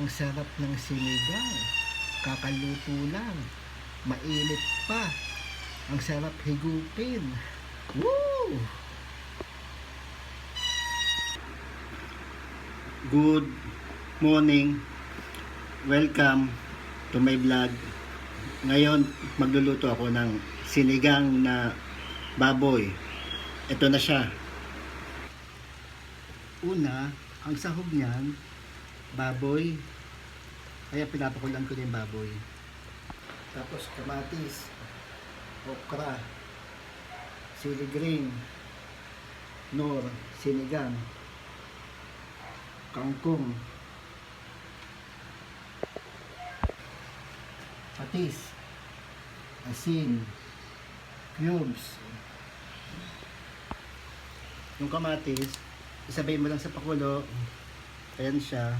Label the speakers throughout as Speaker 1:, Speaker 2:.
Speaker 1: Ang sarap ng sinigang. Kakaluto lang. Mainit pa. Ang sarap higupin. Woo! Good morning. Welcome to my vlog. Ngayon, magluluto ako ng sinigang na baboy. Ito na siya. Una, ang sahog niyan, baboy. Kaya pinapakulan ko din baboy. Tapos kamatis, okra, sili green, nor, sinigang, kangkong, patis, asin, cubes. Yung kamatis, isabay mo lang sa pakulo. Ayan siya.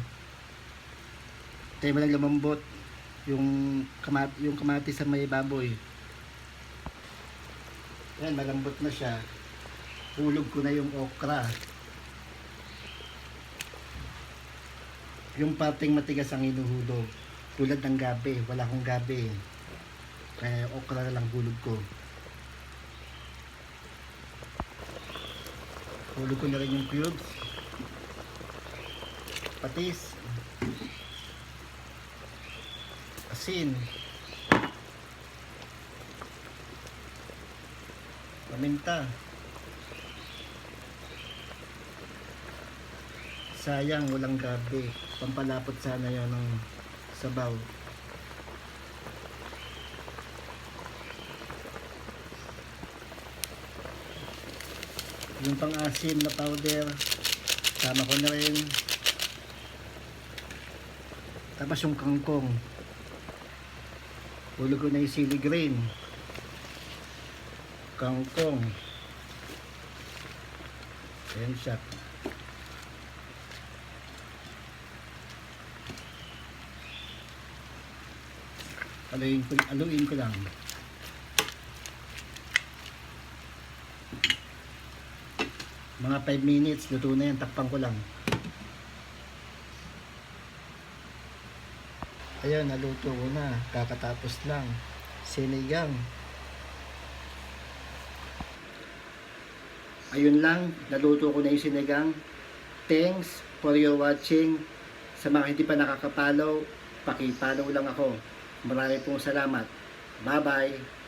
Speaker 1: Tayo mo lang lumambot yung kamatis sa may baboy. Ayan, malambot na siya. Hulog ko na yung okra. Yung parting matigas ang inuhulog. Tulad ng gabi. Wala akong gabi. Kaya okra na lang hulog ko. Hulog ko na rin yung cubes. Patis. Asin. Paminta. Sayang, walang gabi. Pampalapot sana yun ng sabaw. Yung pang-asim na powder, sama ko na rin. Tapos yung kangkong. Hulog ko na yung sili green. Kangkong. Ayan siya. Aluin ko lang. Mga 5 minutes, luto na yan. Takpan ko lang. Ayan, naluto ko na. Kakatapos lang. Sinigang. Ayun lang, naluto ko na yung sinigang. Thanks for your watching. Sa mga hindi pa nakakapollow, paki-follow lang ako. Marami pong salamat. Bye-bye.